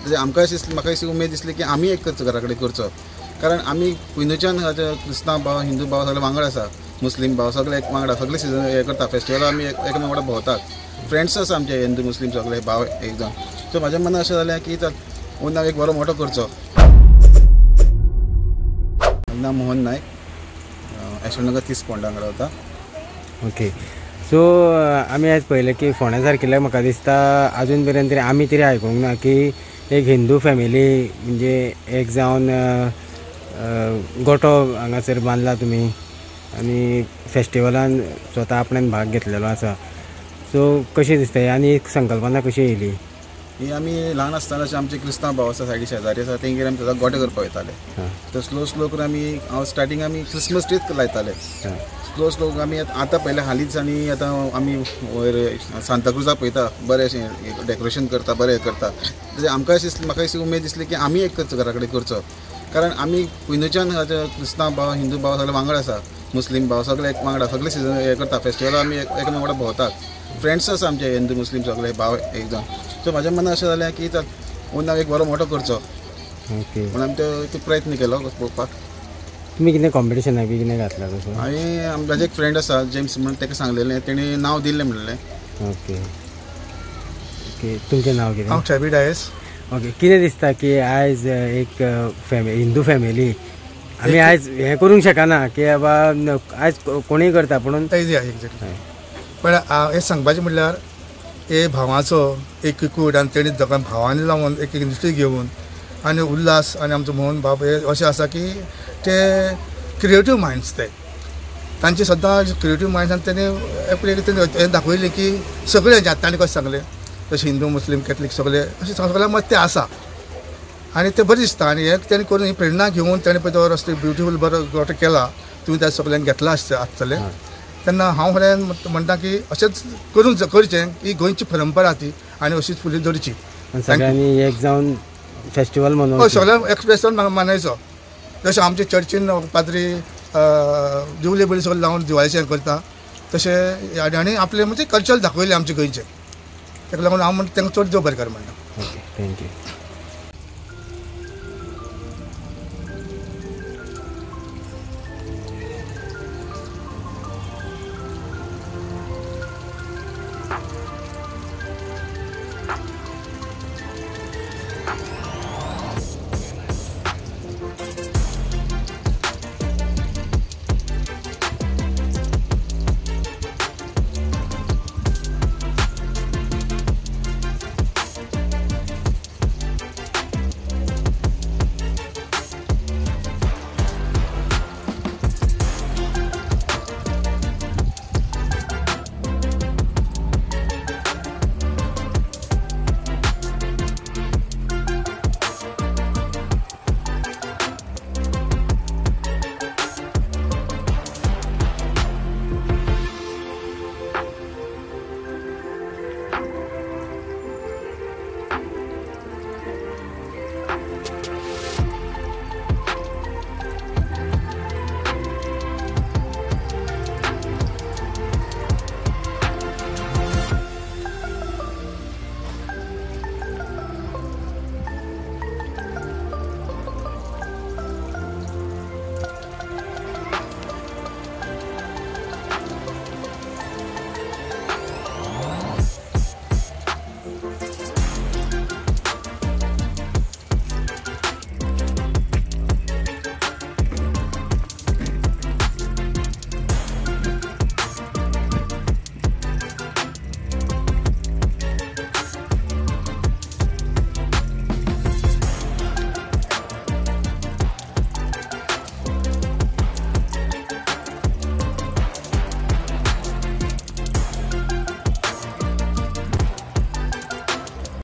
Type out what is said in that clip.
म्हणजे म्हाका अशी उमेद दिसली की आमी एक करचो घरा कडेन करचो, कारण आमी पयलींच्यान क्रिस्तांव भाव हिंदू भाव सगळे वांगडा आसा, मुस्लीम भाव सगळे एक वांगडा, सगळे सिजन हे करता फेस्टिवल आमी एका वांगडा भोंवतात, फ्रेंड्स आसा आमचे हिंदू मुस्लीम सगळे भाव एक जावन. सो म्हाज्या मनान अशें जालें की चल हांव एक बरो मोठो करचो. नाव मोहन नायक, यशवंतनगर 30 पोंडांक रावता. ओके. सो आमी आयज पळयलें की फोंड्या सारकिल्ल्या म्हाका दिसता अजून पर्यंत तरी आमी तरी आयकूंक ना की एक हिंदू फॅमिली म्हणजे एक जावन गोठो हांगासर बांदला तुमी आनी फेस्टिवलान स्वता आपणान भाग घेतलेलो आसा. सो कशें दिसता आनी एक संकल्पना कशी येयली? ही आमी ल्हान आसतना आमचे क्रिस्तांव भाव आसा सायडी शेजारी आसा तेंगेर आमी सदां गोठे करपाक वयताले. तर स्लो करून हांव स्टार्टींग आमी क्रिसमस ट्रीच लायताले. स्लो आमी आतां पयले हालींच आनी आतां आमी वयर सांताक्रुजाक पळयता बरें अशें डेकोरेशन करता, बरें करता. म्हणजे म्हाका अशी उमेद दिसली की आमी एक करचो घरा कडेन करचो, कारण आमी पयलींच्यान क्रिस्तांव भाव हिंदू भाव सगळे वांगडा आसा, मुस्लीम भाव सगळे एक वांगडा, सगळे सिजन हे करता फेस्टिवल आमी एका वांगडा भोंवतात, फ्रेंड्स आसा आमचे हिंदू मुस्लीम सगळे भाव एक जावन. सो म्हाज्या मनान अशें जालें की चल हांव एक बरो मोठो करचो. ओके. म्हणून आमी तो प्रयत्न केलो पळोवपाक. तुमी कितें कॉम्पिटिशनाक बी कितें घातला तसो? हांवें म्हाजो एक फ्रेंड आसा जेम्स म्हणून ताका सांगलेलें, तेणी नांव दिल्लें म्हणलें. Okay okay. तुमचें नांव कितें? हांव ट्रेवी डायस. ओके. कितें दिसता की आयज एक हिंदू फॅमिली आमी आयज हें करूंक शकना की बाबा आयज कोणीय करता पूण एक्झॅक्टली. पण हें सांगपाचें म्हणल्यार हे भावाचो एक कूड आनी तेणी दोगां भावांनी लावून एक इंडस्ट्री घेवन आनी उल्हास आनी आमचो मोहन बाब हे अशें आसा की ते क्रिएटीव मायंड्स ते तांचे सद्दां क्रिएटीव मायंड्स आनी तेणी एप्रिली हें दाखयलें की सगळे तांणी कशें सांगलें तशें हिंदू मुस्लीम कॅथलीक सगळे अशें सगळ्या मत ते आसा आनी ते बरें दिसता. आनी हे तेणी करून ही प्रेरणा घेवन तेणी पळय तो रस्तो ब्युटिफूल बरो गोठो केला, तुमी त्या सगळ्यांक घेतला आसतलें. तेन्ना हांव खरें म्हणटा की अशेंच करून करचें, ही गोंयची परंपरा ती आनी अशीच फुडें धरची. सगळ्यांनी एक जावन फेस्टिवल मनोवप. हय, सगळ्यांक एक फेस्टिवल मनयचो. जशें आमचे चर्चीन पाद्री दिवले बिवले सगळे लावन दिवाळेचें करता तशें आनी आपले म्हणजे कल्चर दाखयलें आमचे गोंयचें. ताका लागून हांव तांकां चड देव बरें कर म्हणटा. ओके. थँक्यू.